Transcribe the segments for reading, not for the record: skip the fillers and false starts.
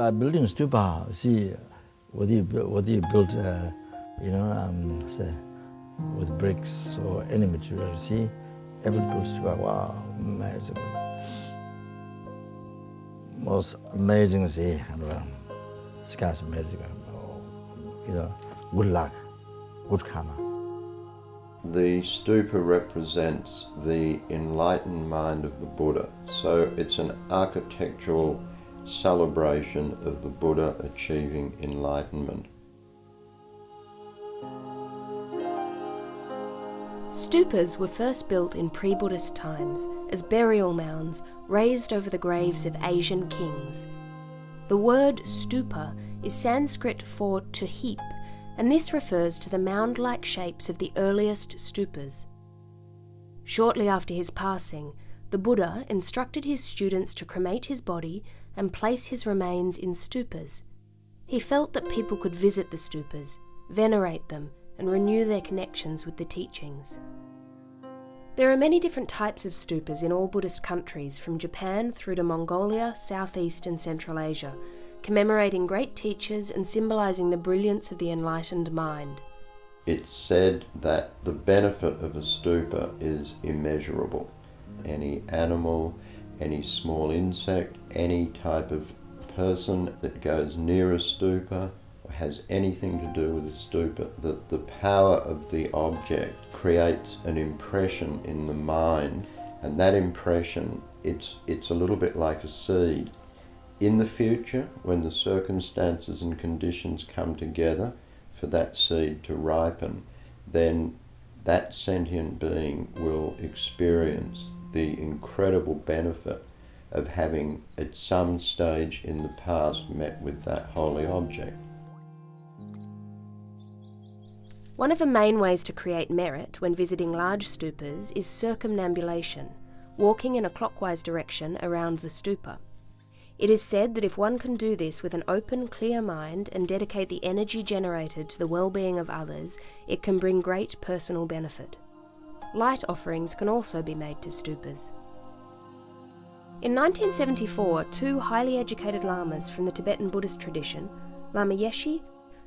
By building stupa, see, what do you build, say, with bricks or any material, see? Every build stupa, wow, amazing. Most amazing, see, scarce magic, good luck, good karma. The stupa represents the enlightened mind of the Buddha, so it's an architectural celebration of the Buddha achieving enlightenment. Stupas were first built in pre-Buddhist times as burial mounds raised over the graves of Asian kings. The word stupa is Sanskrit for to heap, and this refers to the mound-like shapes of the earliest stupas. Shortly after his passing, the Buddha instructed his students to cremate his body and place his remains in stupas. He felt that people could visit the stupas, venerate them, and renew their connections with the teachings. There are many different types of stupas in all Buddhist countries, from Japan through to Mongolia, Southeast and Central Asia, commemorating great teachers and symbolising the brilliance of the enlightened mind. It's said that the benefit of a stupa is immeasurable. Any animal, any small insect, any type of person that goes near a stupa or has anything to do with a stupa, that the power of the object creates an impression in the mind, and that impression, it's a little bit like a seed. In the future, when the circumstances and conditions come together for that seed to ripen, then that sentient being will experience the incredible benefit of having at some stage in the past met with that holy object. One of the main ways to create merit when visiting large stupas is circumambulation, walking in a clockwise direction around the stupa. It is said that if one can do this with an open, clear mind and dedicate the energy generated to the well-being of others, it can bring great personal benefit. Light offerings can also be made to stupas. In 1974, two highly educated lamas from the Tibetan Buddhist tradition, Lama Yeshe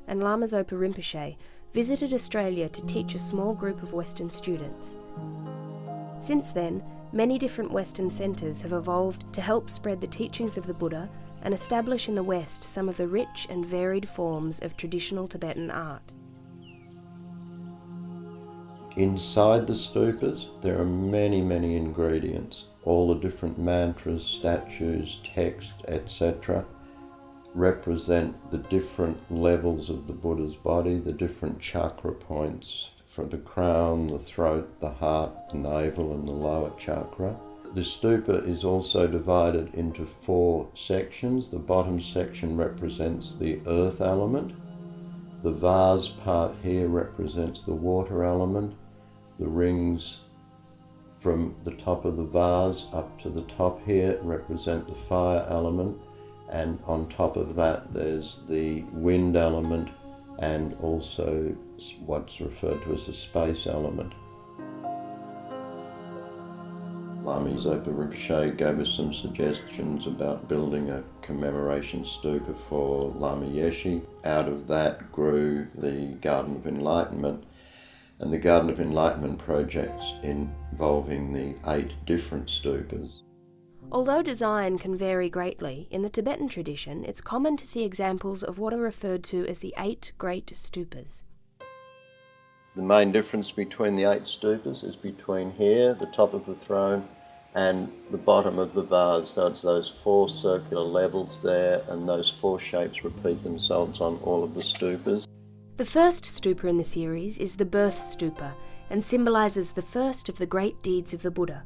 and Lama Zopa Rinpoche, visited Australia to teach a small group of Western students. Since then, many different Western centres have evolved to help spread the teachings of the Buddha and establish in the West some of the rich and varied forms of traditional Tibetan art. Inside the stupas, there are many, many ingredients. All the different mantras, statues, text, etc. represent the different levels of the Buddha's body, the different chakra points for the crown, the throat, the heart, the navel and the lower chakra. The stupa is also divided into 4 sections. The bottom section represents the earth element. The vase part here represents the water element. The rings from the top of the vase up to the top here represent the fire element, and on top of that there's the wind element and also what's referred to as the space element. Lama Zopa Rinpoche gave us some suggestions about building a commemoration stupa for Lama Yeshe. Out of that grew the Garden of Enlightenment, and the Garden of Enlightenment projects involving the 8 different stupas. Although design can vary greatly, in the Tibetan tradition it's common to see examples of what are referred to as the 8 great stupas. The main difference between the 8 stupas is between here, the top of the throne, and the bottom of the vase. So it's those 4 circular levels there, and those 4 shapes repeat themselves on all of the stupas. The first stupa in the series is the birth stupa and symbolises the first of the great deeds of the Buddha.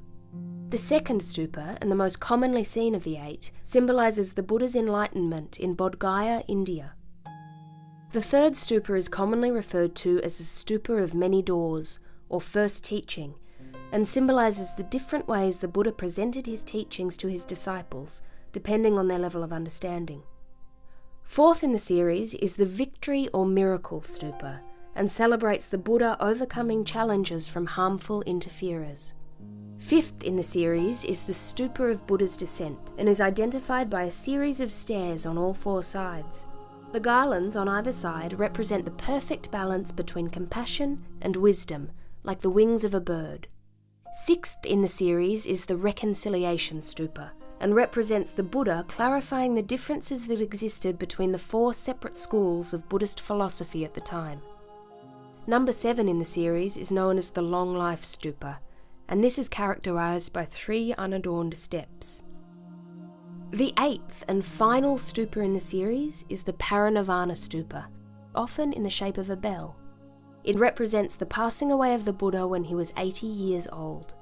The second stupa, and the most commonly seen of the 8, symbolises the Buddha's enlightenment in Bodh Gaya, India. The third stupa is commonly referred to as the stupa of many doors, or first teaching, and symbolises the different ways the Buddha presented his teachings to his disciples, depending on their level of understanding. Fourth in the series is the victory or miracle stupa, and celebrates the Buddha overcoming challenges from harmful interferers. Fifth in the series is the Stupa of Buddha's descent and is identified by a series of stairs on all four sides. The garlands on either side represent the perfect balance between compassion and wisdom, like the wings of a bird. Sixth in the series is the Reconciliation Stupa, and represents the Buddha clarifying the differences that existed between the four separate schools of Buddhist philosophy at the time. Number 7 in the series is known as the Long Life Stupa, and this is characterized by 3 unadorned steps. The 8th and final stupa in the series is the Parinirvana Stupa, often in the shape of a bell. It represents the passing away of the Buddha when he was 80 years old.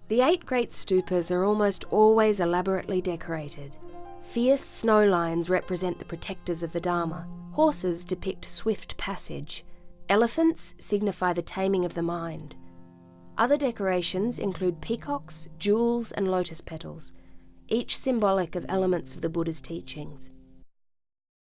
The 8 great stupas are almost always elaborately decorated. Fierce snow lions represent the protectors of the Dharma. Horses depict swift passage. Elephants signify the taming of the mind. Other decorations include peacocks, jewels, and lotus petals, each symbolic of elements of the Buddha's teachings.